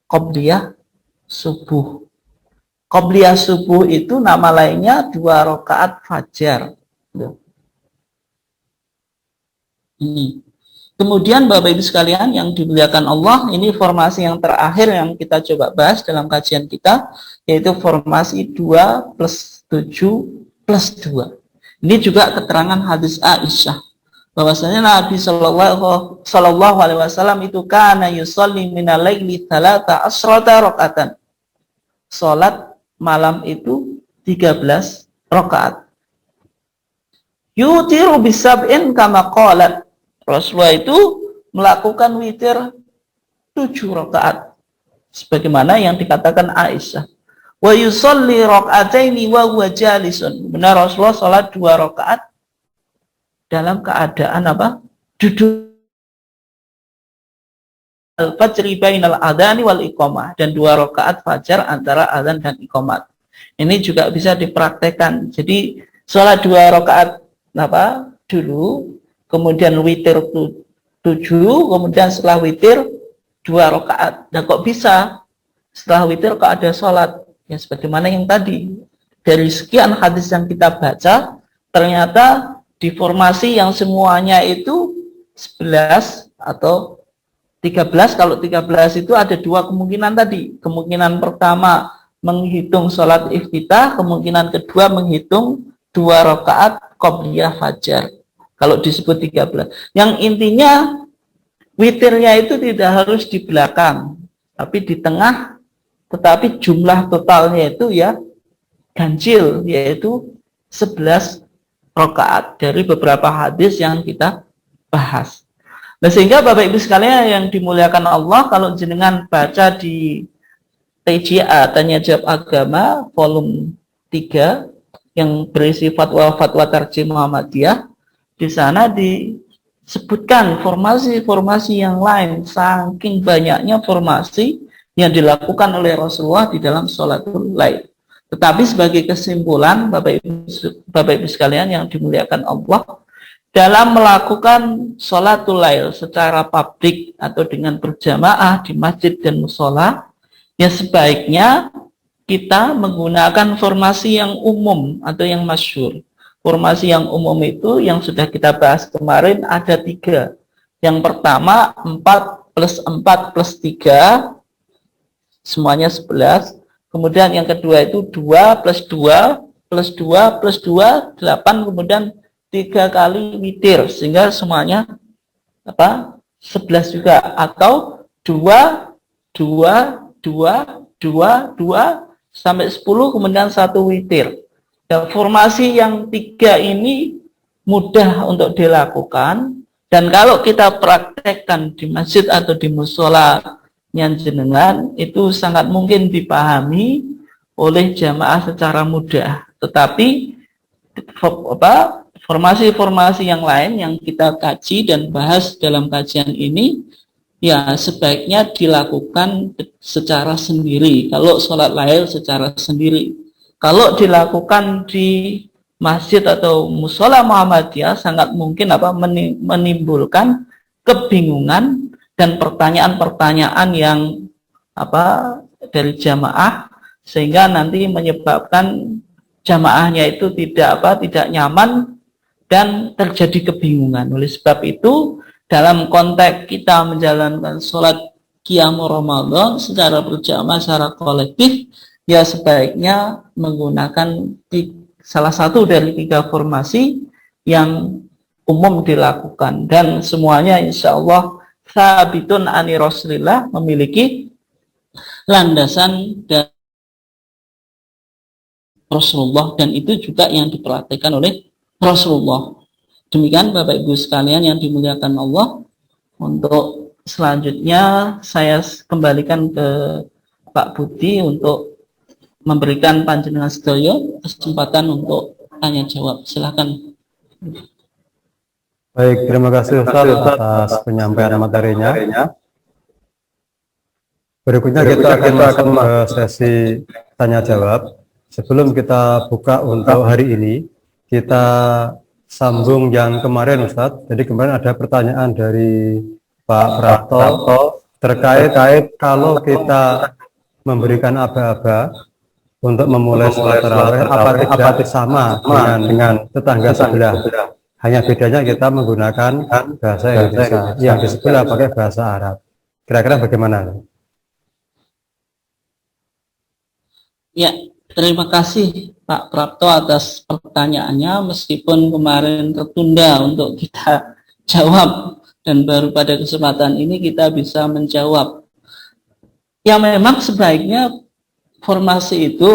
qobliyah subuh. Qobliyah subuh itu nama lainnya 2 rakaat fajar. Ini. Kemudian Bapak Ibu sekalian yang dimuliakan Allah, ini formasi yang terakhir yang kita coba bahas dalam kajian kita, yaitu formasi 2 plus 7 plus 2. Ini juga keterangan hadis Aisyah, bahwasanya Nabi Shallallahu Alaihi Wasallam itu kana yusolli minal laili 13 rakaatan. Salat malam itu 13 rakaat. Yutiru bisab'in kama qalat. Rasulullah itu melakukan witir 7 rakaat sebagaimana yang dikatakan Aisyah. Wa yusolli raka'ataini wa huwa jalisun. Benar, Rasulullah salat 2 rakaat dalam keadaan apa? Duduk. Al-fajri bainal adhani wal iqamah, dan 2 rakaat fajar antara adzan dan iqamat. Ini juga bisa dipraktekkan. Jadi salat 2 rakaat apa? Dulu, kemudian witir 7, kemudian setelah witir 2 rakaat. Dan kok bisa setelah witir kok ada sholat? Ya sebagaimana yang tadi. Dari sekian hadis yang kita baca, ternyata di formasi yang semuanya itu 11 atau 13, kalau 13 itu ada 2 kemungkinan tadi. Kemungkinan pertama menghitung sholat iftitah, kemungkinan kedua menghitung 2 rakaat qobliyah fajar. Kalau disebut 13. Yang intinya witirnya itu tidak harus di belakang, tapi di tengah, tetapi jumlah totalnya itu ya ganjil, yaitu 11 rakaat dari beberapa hadis yang kita bahas. Nah, sehingga Bapak Ibu sekalian yang dimuliakan Allah, kalau jenengan baca di TJA, Tanya Jawab Agama, volume 3, yang berisi fatwa-fatwa Tarjih Muhammadiyah, di sana disebutkan formasi-formasi yang lain, saking banyaknya formasi yang dilakukan oleh Rasulullah di dalam sholatul lail. Tetapi sebagai kesimpulan, Bapak Ibu sekalian yang dimuliakan Allah, dalam melakukan sholatul lail secara publik atau dengan berjamaah di masjid dan musola, ya sebaiknya kita menggunakan formasi yang umum atau yang masyhur. Formasi yang umum itu yang sudah kita bahas kemarin ada 3. Yang pertama 4 plus 4 plus 3, semuanya 11. Kemudian yang kedua itu 2 plus 2 plus 2 plus 2, 8. Kemudian 3 kali witir, sehingga semuanya apa? 11 juga. Atau 2, 2, 2, 2, 2, sampai 10, kemudian 1 witir. Dan formasi yang 3 ini mudah untuk dilakukan, dan kalau kita praktekkan di masjid atau di musola yang jenengan, itu sangat mungkin dipahami oleh jamaah secara mudah. Tetapi formasi-formasi yang lain yang kita kaji dan bahas dalam kajian ini, ya sebaiknya dilakukan secara sendiri. Kalau sholat lail secara sendiri. Kalau dilakukan di masjid atau musola Muhammadiyah, sangat mungkin menimbulkan kebingungan dan pertanyaan-pertanyaan yang dari jamaah, sehingga nanti menyebabkan jamaahnya itu tidak nyaman dan terjadi kebingungan. Oleh sebab itu, dalam konteks kita menjalankan sholat qiyam Ramadan secara berjamaah, secara kolektif, ya sebaiknya menggunakan salah satu dari 3 formasi yang umum dilakukan, dan semuanya insya Allah sabitun ani Rasulillah, memiliki landasan dan Rasulullah, dan itu juga yang diperhatikan oleh Rasulullah. Demikian Bapak Ibu sekalian yang dimuliakan Allah. Untuk selanjutnya saya kembalikan ke Pak Budi untuk memberikan panjenengan sedaya kesempatan untuk tanya jawab. Silakan. Baik, terima kasih Ustaz atas penyampaian materinya. Berikutnya kita akan masuk ke sesi tanya jawab. Sebelum kita buka untuk hari ini, kita sambung yang kemarin Ustadz. Jadi kemarin ada pertanyaan dari Pak Prapto terkait kalau kita memberikan aba-aba untuk memulai sholat tarawih, apa tidak sama dengan tetangga sebelah. Hanya bedanya kita menggunakan bahasa Indonesia, yang di sebelah pakai bahasa Arab. Kira-kira bagaimana? Ya, terima kasih Pak Prapto atas pertanyaannya, meskipun kemarin tertunda untuk kita jawab dan baru pada kesempatan ini kita bisa menjawab. Ya, memang sebaiknya formasi itu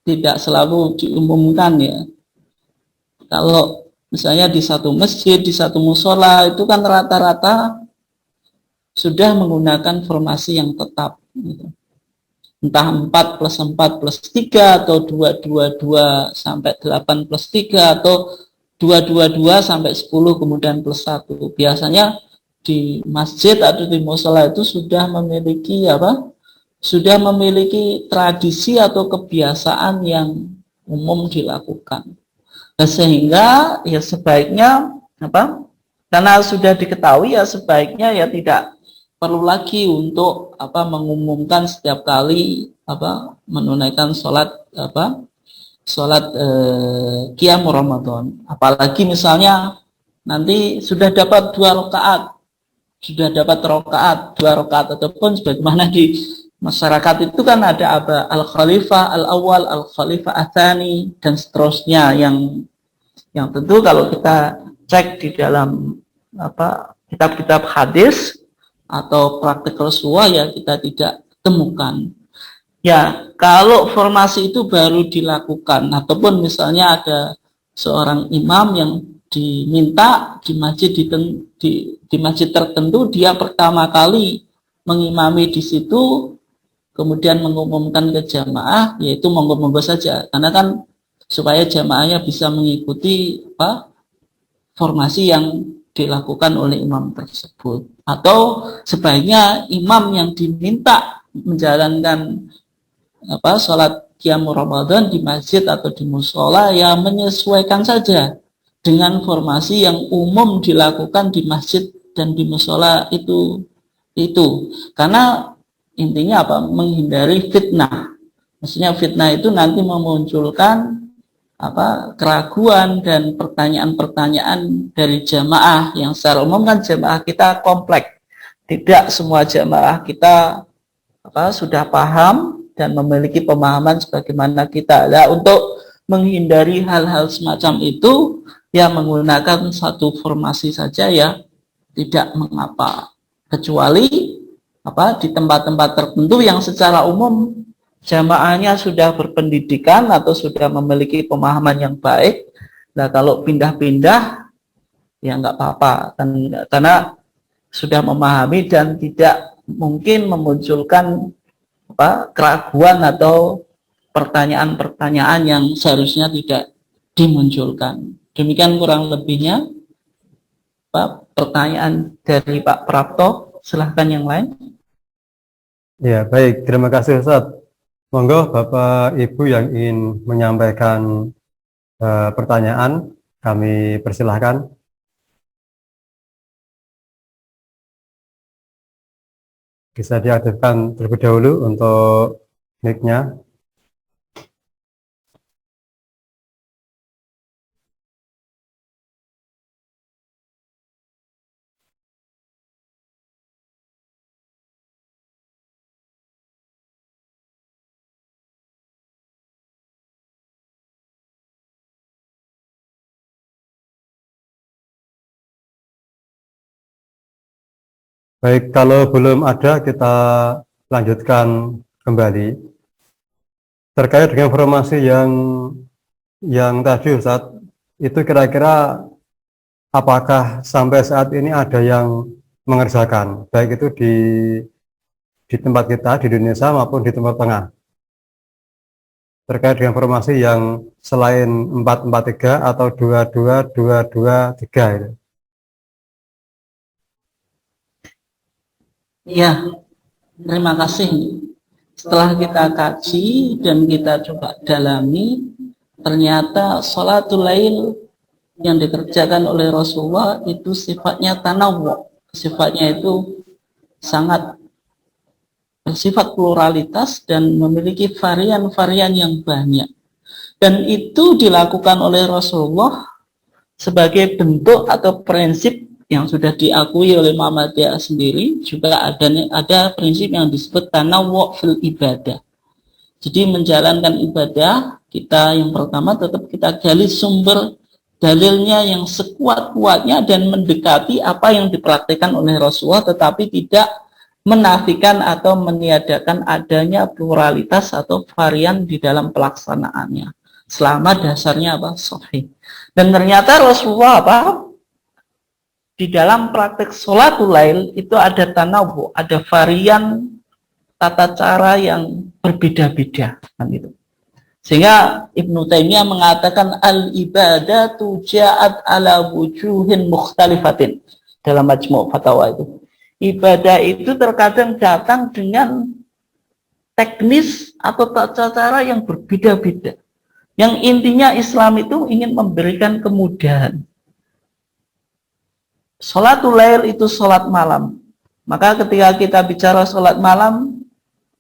tidak selalu diumumkan ya. Kalau misalnya di satu masjid, di satu musola itu kan rata-rata sudah menggunakan formasi yang tetap gitu. Entah 4 plus 4 plus 3 atau 2 sampai 8 plus 3 atau 2 sampai 10 kemudian plus 1. Biasanya di masjid atau di musola itu sudah memiliki sudah memiliki tradisi atau kebiasaan yang umum dilakukan. Nah, sehingga ya sebaiknya karena sudah diketahui ya sebaiknya ya tidak perlu lagi untuk mengumumkan setiap kali menunaikan sholat qiyam Ramadan. Apalagi misalnya nanti sudah dapat 2 rakaat, dua rakaat ataupun sebagaimana di masyarakat itu kan ada al-khalifah al-awwal, al-khalifah atsani dan seterusnya yang tentu kalau kita cek di dalam kitab-kitab hadis atau praktik Rasulullah ya kita tidak temukan. Ya, kalau formasi itu baru dilakukan ataupun misalnya ada seorang imam yang diminta di masjid tertentu dia pertama kali mengimami di situ kemudian mengumumkan ke jamaah, yaitu monggo-monggo saja karena kan supaya jamaahnya bisa mengikuti formasi yang dilakukan oleh imam tersebut. Atau sebaiknya imam yang diminta menjalankan sholat qiyam Ramadan di masjid atau di musola ya menyesuaikan saja dengan formasi yang umum dilakukan di masjid dan di musola itu. Karena intinya menghindari fitnah. Maksudnya fitnah itu nanti memunculkan keraguan dan pertanyaan-pertanyaan dari jamaah yang secara umum kan jamaah kita kompleks. Tidak semua jamaah kita sudah paham dan memiliki pemahaman sebagaimana kita. Nah, untuk menghindari hal-hal semacam itu ya menggunakan satu formasi saja ya tidak mengapa. Kecuali di tempat-tempat tertentu yang secara umum jamaahnya sudah berpendidikan atau sudah memiliki pemahaman yang baik. Nah, kalau pindah-pindah ya nggak apa-apa karena sudah memahami dan tidak mungkin memunculkan keraguan atau pertanyaan-pertanyaan yang seharusnya tidak dimunculkan. Demikian kurang lebihnya pertanyaan dari Pak Prapto. Silahkan yang lain. Ya, baik. Terima kasih Ustadz. Monggo Bapak Ibu yang ingin menyampaikan pertanyaan, kami persilahkan. Bisa diaktifkan terlebih dahulu untuk mic-nya. Baik, kalau belum ada kita lanjutkan kembali terkait dengan informasi yang tadi Ustadz, itu kira-kira apakah sampai saat ini ada yang mengerjakan baik itu di tempat kita di Indonesia maupun di Timur Tengah terkait dengan informasi yang selain 443 atau 22223 itu. Ya, terima kasih. Setelah kita kaji dan kita coba dalami, ternyata sholatul lail yang dikerjakan oleh Rasulullah itu sifatnya tanawwu, sifatnya itu sangat bersifat pluralitas dan memiliki varian-varian yang banyak. Dan itu dilakukan oleh Rasulullah sebagai bentuk atau prinsip yang sudah diakui oleh Muhammadiyah sendiri. Juga ada prinsip yang disebut tanawwu fil ibadah. Jadi menjalankan ibadah kita yang pertama tetap kita gali sumber dalilnya yang sekuat-kuatnya dan mendekati apa yang dipraktikkan oleh Rasulullah, tetapi tidak menafikan atau meniadakan adanya pluralitas atau varian di dalam pelaksanaannya. Selama dasarnya apa? Sahih. Dan ternyata Rasulullah apa? Di dalam praktek sholatul lail itu ada tanawwu, ada varian tata cara yang berbeda-beda kan itu. Sehingga Ibnu Taimiyah mengatakan al-ibadatu ja'at ala wujuhin mukhtalifatin dalam Majmu' Fatawa itu. Ibadah itu terkadang datang dengan teknis atau tata cara yang berbeda-beda. Yang intinya Islam itu ingin memberikan kemudahan. Sholatul lail itu sholat malam. Maka ketika kita bicara sholat malam,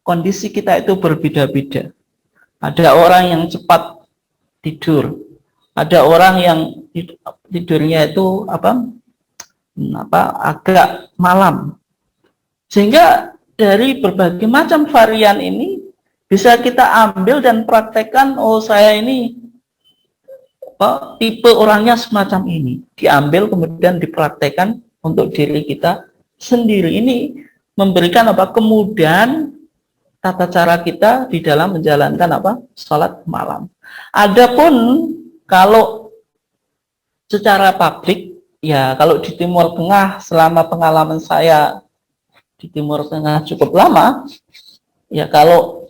kondisi kita itu berbeda-beda. Ada orang yang cepat tidur, ada orang yang tidurnya itu agak malam. Sehingga dari berbagai macam varian ini bisa kita ambil dan praktekkan. Oh, saya ini tipe orangnya semacam ini, diambil kemudian dipraktekkan untuk diri kita sendiri. Ini memberikan kemudahan tata cara kita di dalam menjalankan sholat malam. Adapun kalau secara publik, ya kalau di Timur Tengah, selama pengalaman saya di Timur Tengah cukup lama, ya kalau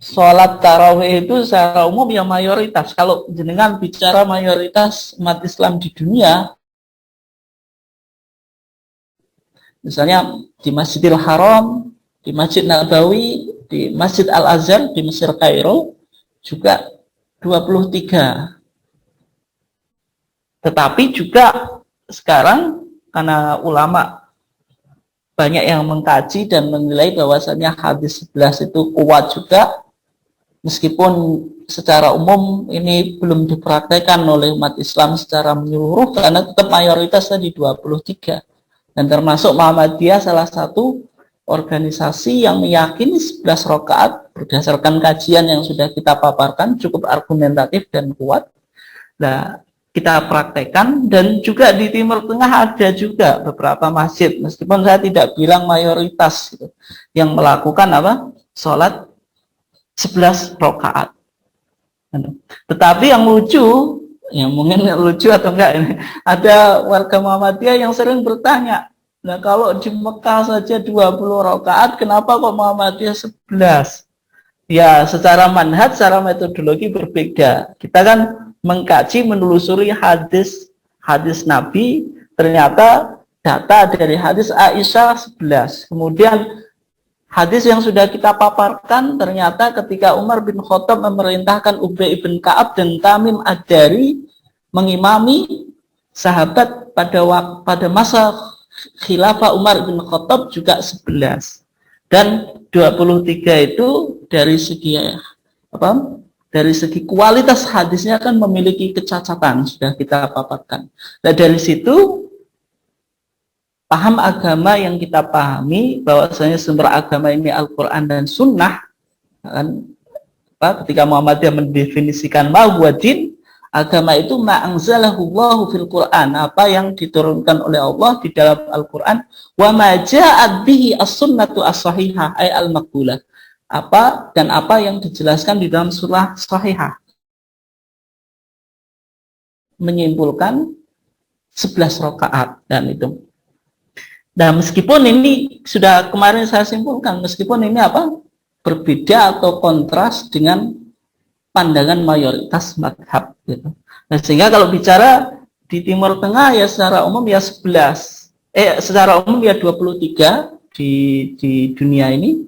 sholat tarawih itu secara umum yang mayoritas. Kalau jenengan bicara mayoritas umat Islam di dunia, misalnya di Masjidil Haram, di Masjid Nabawi, di Masjid Al-Azhar, di Mesir Kairo, juga 23. Tetapi juga sekarang karena ulama banyak yang mengkaji dan menilai bahwasannya hadis 11 itu kuat juga, meskipun secara umum ini belum dipraktekkan oleh umat Islam secara menyeluruh karena tetap mayoritas tadi 23. Dan termasuk Muhammadiyah salah satu organisasi yang meyakini 11 rakaat berdasarkan kajian yang sudah kita paparkan cukup argumentatif dan kuat. Nah, kita praktekkan. Dan juga di Timur Tengah ada juga beberapa masjid, meskipun saya tidak bilang mayoritas gitu, yang melakukan sholat 11 rakaat. Tetapi yang lucu, yang mungkin lucu atau enggak ini, ada warga Muhammadiyah yang sering bertanya, nah kalau di Mekah saja 20 rakaat, kenapa kok Muhammadiyah 11? Ya, secara manhaj, secara metodologi berbeda. Kita kan mengkaji, menelusuri hadis Nabi, ternyata data dari hadis Aisyah 11. Kemudian hadis yang sudah kita paparkan, ternyata ketika Umar bin Khattab memerintahkan Ubay bin Ka'ab dan Tamim Ad-Dari mengimami sahabat pada masa khilafah Umar bin Khattab juga 11. Dan 23 itu dari segi dari segi kualitas hadisnya kan memiliki kecacatan, sudah kita paparkan. Nah, dari situ paham agama yang kita pahami bahwasanya sumber agama ini Al-Quran dan Sunnah, kan, ketika Muhammadiyah mendefinisikan ma huwa din, agama itu ma anzalahullahu fil Quran, apa yang diturunkan oleh Allah di dalam Al-Quran, wa ma ja'at bihi as-sunnatu as-sahihah ay al-maqbulah, apa yang dijelaskan di dalam surah sahihah, menyimpulkan 11 rakaat. Dan itu, nah meskipun ini sudah kemarin saya simpulkan, meskipun ini berbeda atau kontras dengan pandangan mayoritas mazhab gitu. Nah, sehingga kalau bicara di Timur Tengah ya secara umum ya 11, secara umum ya 23, di dunia ini,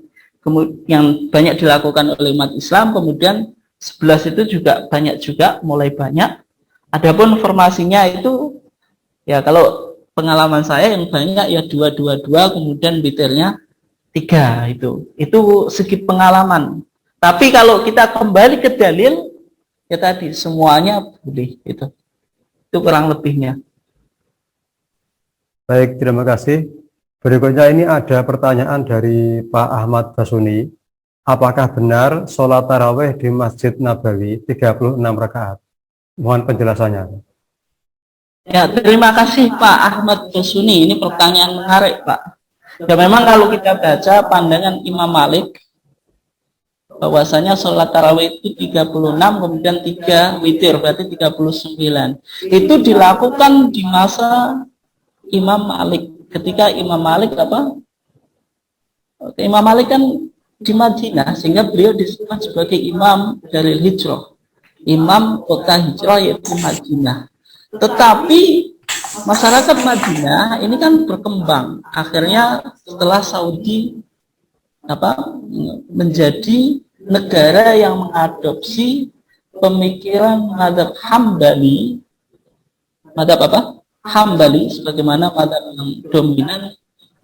yang banyak dilakukan oleh umat Islam. Kemudian 11 itu juga banyak juga, mulai banyak. Adapun formasinya itu ya kalau pengalaman saya yang banyak ya 2-2-2, kemudian witirnya 3 itu segi pengalaman. Tapi kalau kita kembali ke dalil ya tadi semuanya boleh, itu kurang lebihnya. Baik, terima kasih. Berikutnya ini ada pertanyaan dari Pak Ahmad Basuni. Apakah benar sholat tarawih di Masjid Nabawi 36 rakaat? Mohon penjelasannya. Ya, terima kasih Pak Ahmad Basuni. Ini pertanyaan menarik, Pak. Ya memang kalau kita baca pandangan Imam Malik, bahwasanya sholat tarawih itu 36, kemudian 3 witir, berarti 39. Itu dilakukan di masa Imam Malik. Ketika Imam Malik Imam Malik kan di Madinah, sehingga beliau disebut sebagai imam dari hijrah, imam kota hijrah yaitu Madinah. Tetapi masyarakat Madinah ini kan berkembang. Akhirnya setelah Saudi menjadi negara yang mengadopsi pemikiran mazhab Hambali, Hambali sebagaimana mazhab yang dominan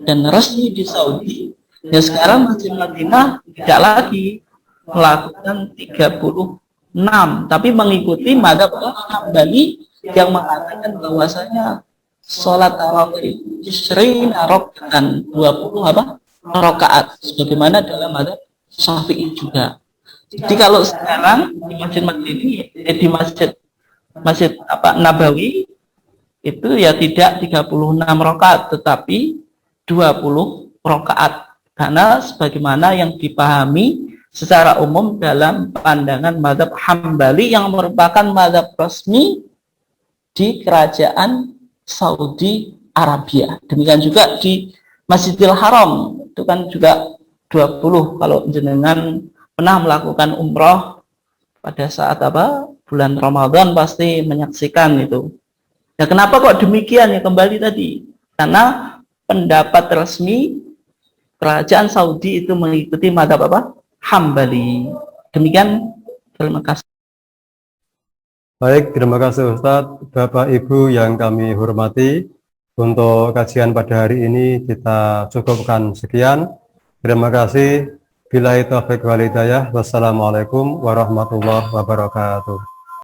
dan resmi di Saudi. Ya sekarang Masjid Madinah tidak lagi melakukan 36, tapi mengikuti mazhab Hambali yang mengatakan bahwasanya sholat tarawih isrina rakaatan 20 rakaat sebagaimana dalam mazhab Syafi'i juga. Jadi kalau sekarang di Masjid Madinah, di Masjid Nabawi itu ya tidak 36 rakaat tetapi 20 rakaat, karena sebagaimana yang dipahami secara umum dalam pandangan mazhab Hambali yang merupakan mazhab resmi di kerajaan Saudi Arabia. Demikian juga di Masjidil Haram itu kan juga 20. Kalau jenengan pernah melakukan umroh pada saat bulan Ramadan pasti menyaksikan itu. Ya kenapa kok demikian ya, kembali tadi karena pendapat resmi kerajaan Saudi itu mengikuti mazhab Hambali. Demikian, terima kasih. Baik, terima kasih Ustadz. Bapak Ibu yang kami hormati, untuk kajian pada hari ini kita cukupkan sekian. Terima kasih. Billahi taufiq wal hidayah. Wassalamualaikum warahmatullahi wabarakatuh.